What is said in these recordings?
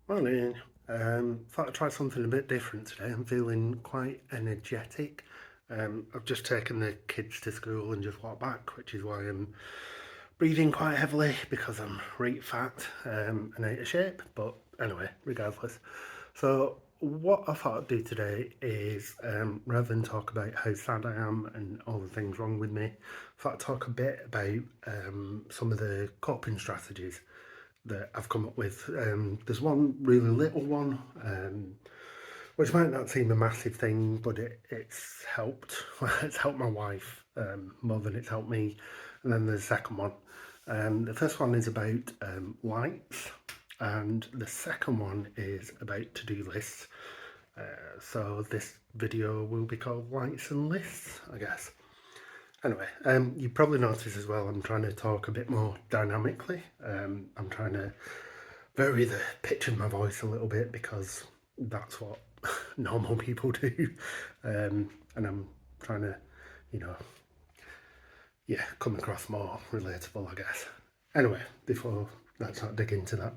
Morning. Thought I'd try something a bit different today. I'm feeling quite energetic. I've just taken the kids to school and just walked back, which is why I'm breathing quite heavily because I'm right fat and out of shape. But anyway, regardless. So what I thought I'd do today is rather than talk about how sad I am and all the things wrong with me, I thought I'd talk a bit about some of the coping strategies that I've come up with. There's one really little one, which might not seem a massive thing, but it's helped. It's helped my wife more than it's helped me. And then there's the second one. The first one is about lights, and the second one is about to-do lists. So this video will be called Lights and Lists, I guess. Anyway, you probably noticed as well I'm trying to talk a bit more dynamically. I'm trying to vary the pitch of my voice a little bit because that's what normal people do. And I'm trying to, you know, come across more relatable, I guess. Anyway, let's not dig into that.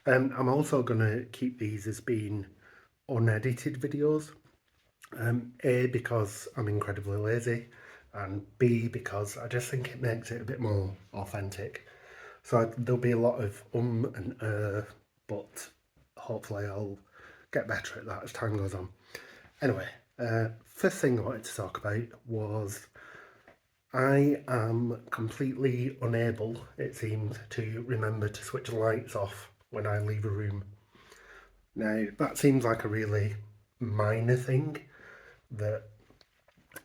I'm also going to keep these as being unedited videos. A, because I'm incredibly lazy, and B, because I just think it makes it a bit more authentic. So there'll be a lot of and but hopefully I'll get better at that as time goes on. Anyway, first thing I wanted to talk about was I am completely unable, it seems, to remember to switch the lights off when I leave a room. Now, that seems like a really minor thing that,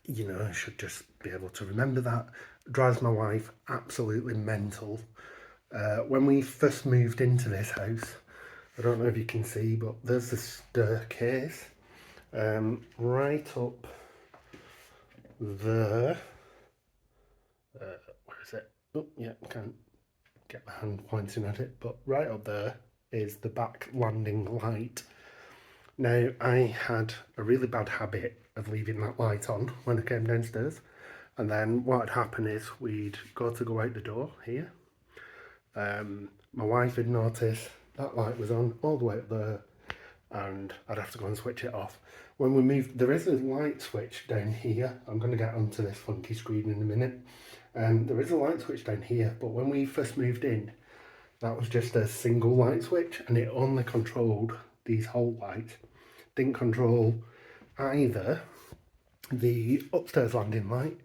I should just be able to remember that. It drives my wife absolutely mental. When we first moved into this house, I don't know if you can see, but there's a staircase right up there. Where is it? Oh, yeah, I can't get my hand pointing at it, but right up there is the back landing light. Now, I had a really bad habit of leaving that light on when I came downstairs, and then what would happen is we'd go out the door here. My wife had noticed that light was on all the way up there, and I'd have to go and switch it off. When we moved, there is a light switch down here. I'm going to get onto this funky screen in a minute. There is a light switch down here, but when we first moved in, that was just a single light switch, and it only controlled these whole lights. Didn't control either the upstairs landing light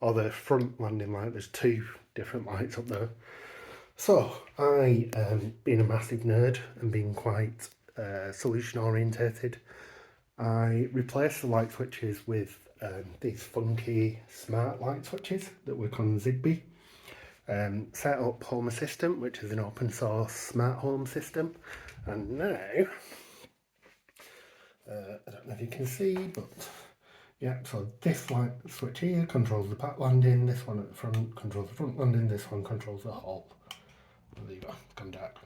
or the front landing light. There's two different lights up there. So I, being a massive nerd and being quite solution orientated, I replaced the light switches with these funky smart light switches that work on Zigbee. Set up Home Assistant, which is an open source smart home system, and now I don't know if you can see, but yeah, so this light switch here controls the back landing, this one at the front controls the front landing, this one controls the hall. There you go, it's gone dark.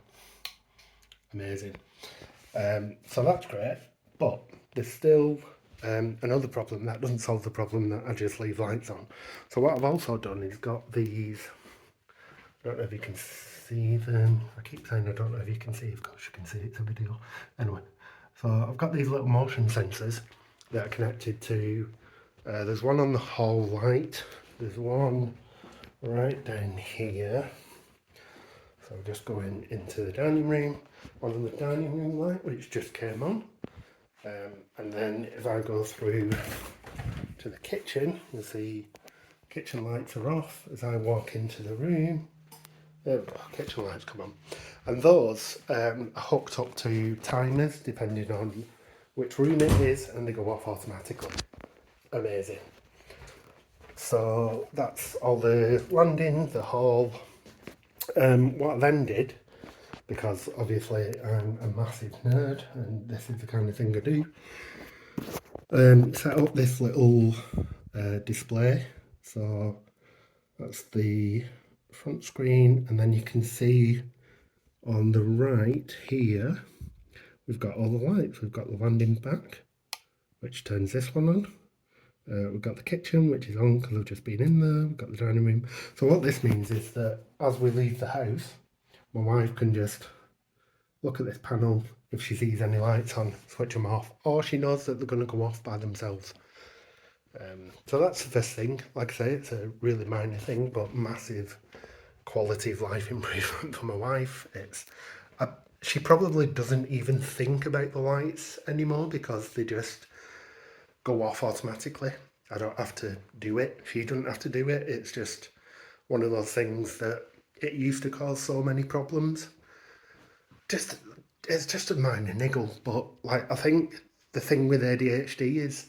Amazing. So that's great, but there's still another problem. That doesn't solve the problem that I just leave lights on. So what I've also done is got these, I don't know if you can see them. I keep saying I don't know if you can see, of course you can see, it's a video. Anyway, so I've got these little motion sensors that are connected to, there's one on the hall light, there's one right down here. So just going into the dining room, one on the dining room light, which just came on. And then if I go through to the kitchen, you'll see kitchen lights are off. As I walk into the room, there we go, kitchen lights come on. And those are hooked up to timers depending on which room it is, and they go off automatically. Amazing. So that's all the landing, the hall. What I then did, because obviously I'm a massive nerd and this is the kind of thing I do, set up this little display. So that's the front screen, and then you can see on the right here we've got all the lights. We've got the landing back, which turns this one on. We've got the kitchen, which is on because I've just been in there. We've got the dining room. So what this means is that as we leave the house, my wife can just look at this panel. If she sees any lights on, switch them off, or she knows that they're going to go off by themselves. So that's the first thing. Like I say, it's a really minor thing, but massive quality of life improvement for my wife. She probably doesn't even think about the lights anymore because they just go off automatically. I don't have to do it. She doesn't have to do it. It's just one of those things that it used to cause so many problems. Just it's just a minor niggle, but like I think the thing with ADHD is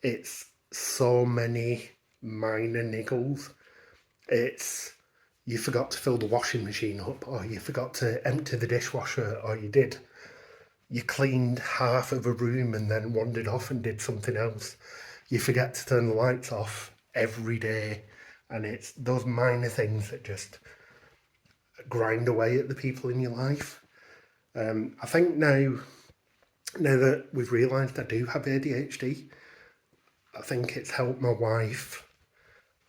it's so many minor niggles. It's you forgot to fill the washing machine up, or you forgot to empty the dishwasher, or you cleaned half of a room and then wandered off and did something else. You forget to turn the lights off every day, and it's those minor things that just grind away at the people in your life. I think now that we've realised I do have ADHD, I think it's helped my wife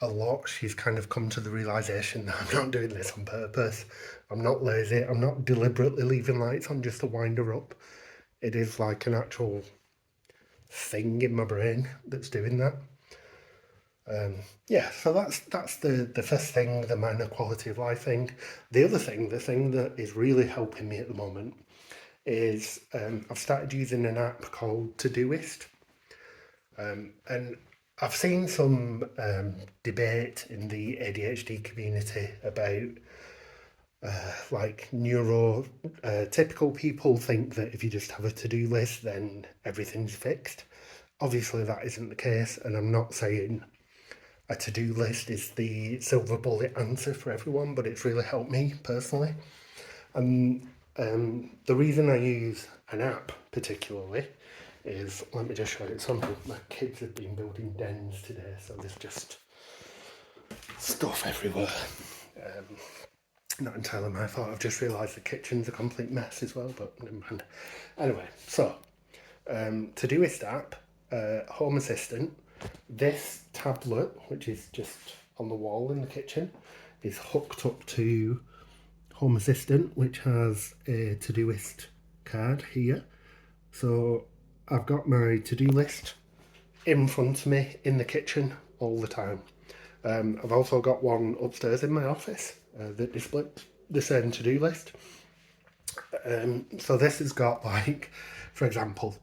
a lot. She's kind of come to the realisation that I'm not doing this on purpose. I'm not lazy. I'm not deliberately leaving lights on just to wind her up. It is like an actual thing in my brain that's doing that. Yeah, so that's the first thing, the minor quality of life thing. The other thing, the thing that is really helping me at the moment is I've started using an app called Todoist. And I've seen some debate in the ADHD community about like neurotypical people think that if you just have a to-do list, then everything's fixed. Obviously, that isn't the case, and I'm not saying a to-do list is the silver bullet answer for everyone, but it's really helped me personally. And the reason I use an app particularly is, let me just show you something. My kids have been building dens today, so there's just stuff everywhere. Not entirely my fault. I've just realised the kitchen's a complete mess as well, but never mind. Anyway, so Todoist app, Home Assistant. This tablet, which is just on the wall in the kitchen, is hooked up to Home Assistant, which has a Todoist card here. So I've got my to-do list in front of me in the kitchen all the time. I've also got one upstairs in my office that displays the same to-do list. So this has got, like, for example,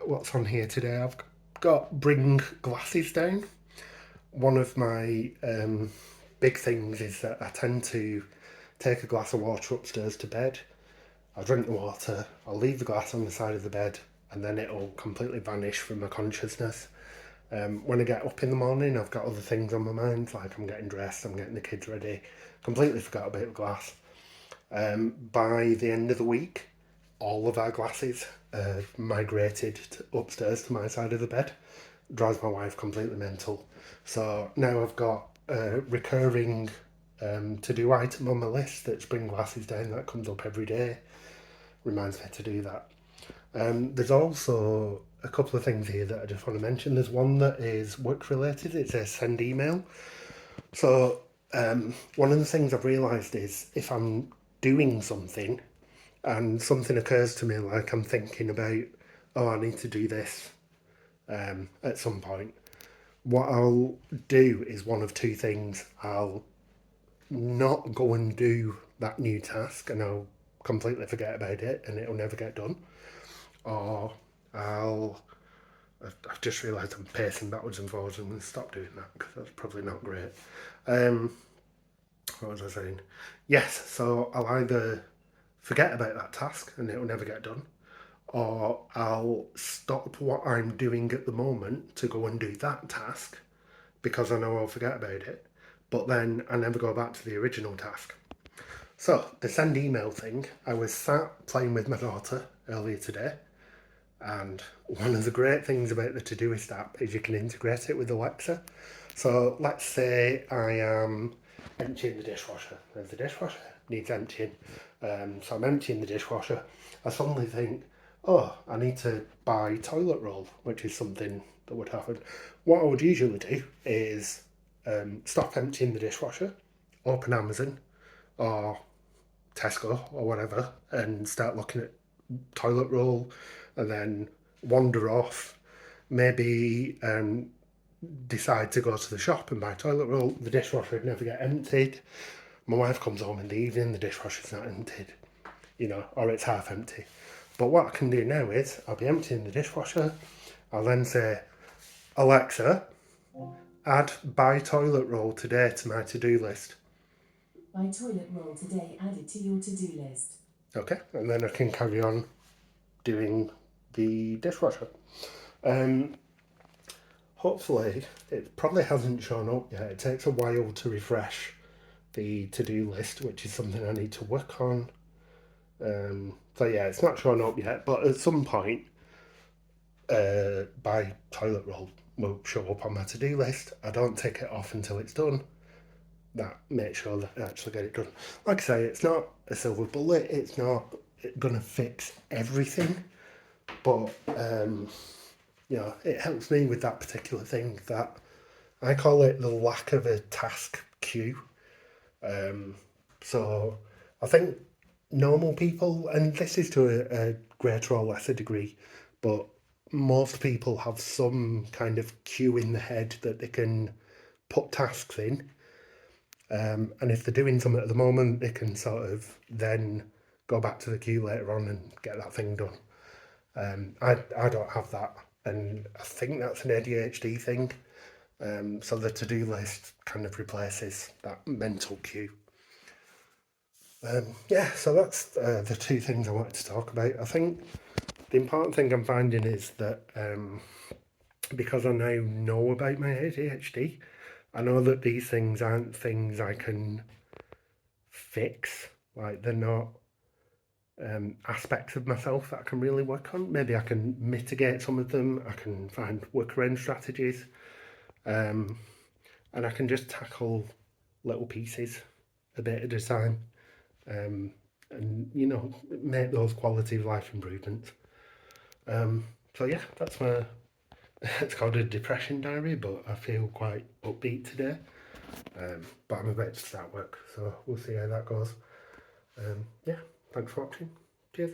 what's on here today? I've got bring glasses down. One of my big things is that I tend to take a glass of water upstairs to bed. I'll drink the water, I'll leave the glass on the side of the bed, and then it'll completely vanish from my consciousness. When I get up in the morning, I've got other things on my mind, like I'm getting dressed, I'm getting the kids ready, completely forgot about the glass. By the end of the week, all of our glasses migrated upstairs to my side of the bed. Drives my wife completely mental. So now I've got a recurring to-do item on my list that's bring glasses down. That comes up every day. Reminds me to do that. There's also a couple of things here that I just want to mention. There's one that is work related. It says send email. So one of the things I've realised is if I'm doing something and something occurs to me, like I'm thinking about, oh, I need to do this at some point, what I'll do is one of two things. I'll not go and do that new task and I'll completely forget about it and it'll never get done. Or I've just realised I'm pacing backwards and forwards. I'm going to stop doing that because that's probably not great. What was I saying? Yes, so I'll either forget about that task and it'll never get done, or I'll stop what I'm doing at the moment to go and do that task because I know I'll forget about it, but then I never go back to the original task. So, the send email thing, I was sat playing with my daughter earlier today, and one of the great things about the Todoist app is you can integrate it with Alexa. So, let's say I am emptying the dishwasher. There's the dishwasher, needs emptying. So I'm emptying the dishwasher. I suddenly think, oh, I need to buy toilet roll, which is something that would happen. What I would usually do is stop emptying the dishwasher, open Amazon, or Tesco or whatever and start looking at toilet roll and then wander off, maybe decide to go to the shop and buy toilet roll. The dishwasher would never get emptied. My wife comes home in the evening, the dishwasher's not emptied, you know, or it's half empty. But what I can do now is I'll be emptying the dishwasher. I'll then say, Alexa, add buy toilet roll today to my to-do list. Buy toilet roll today added to your to-do list. Okay, and then I can carry on doing the dishwasher. Hopefully, it probably hasn't shown up yet. It takes a while to refresh the to-do list, which is something I need to work on. So yeah, it's not shown up yet, but at some point, buy toilet roll will show up on my to-do list. I don't tick it off until it's done. That makes sure that I actually get it done. Like I say, it's not a silver bullet. It's not gonna fix everything, but you know, it helps me with that particular thing. That I call it the lack of a task queue. So I think normal people, and this is to a greater or lesser degree, but most people have some kind of queue in the head that they can put tasks in. And if they're doing something at the moment, they can sort of then go back to the queue later on and get that thing done. I don't have that, and I think that's an ADHD thing. So the to-do list kind of replaces that mental queue. Yeah, so that's the two things I wanted to talk about. I think the important thing I'm finding is that because I now know about my ADHD, I know that these things aren't things I can fix. Like they're not aspects of myself that I can really work on. Maybe I can mitigate some of them. I can find workaround strategies, and I can just tackle little pieces a bit at a time, and you know, make those quality of life improvements. So yeah, that's my. It's called a depression diary, but I feel quite upbeat today. But I'm about to start work, so we'll see how that goes. Yeah, thanks for watching. Cheers.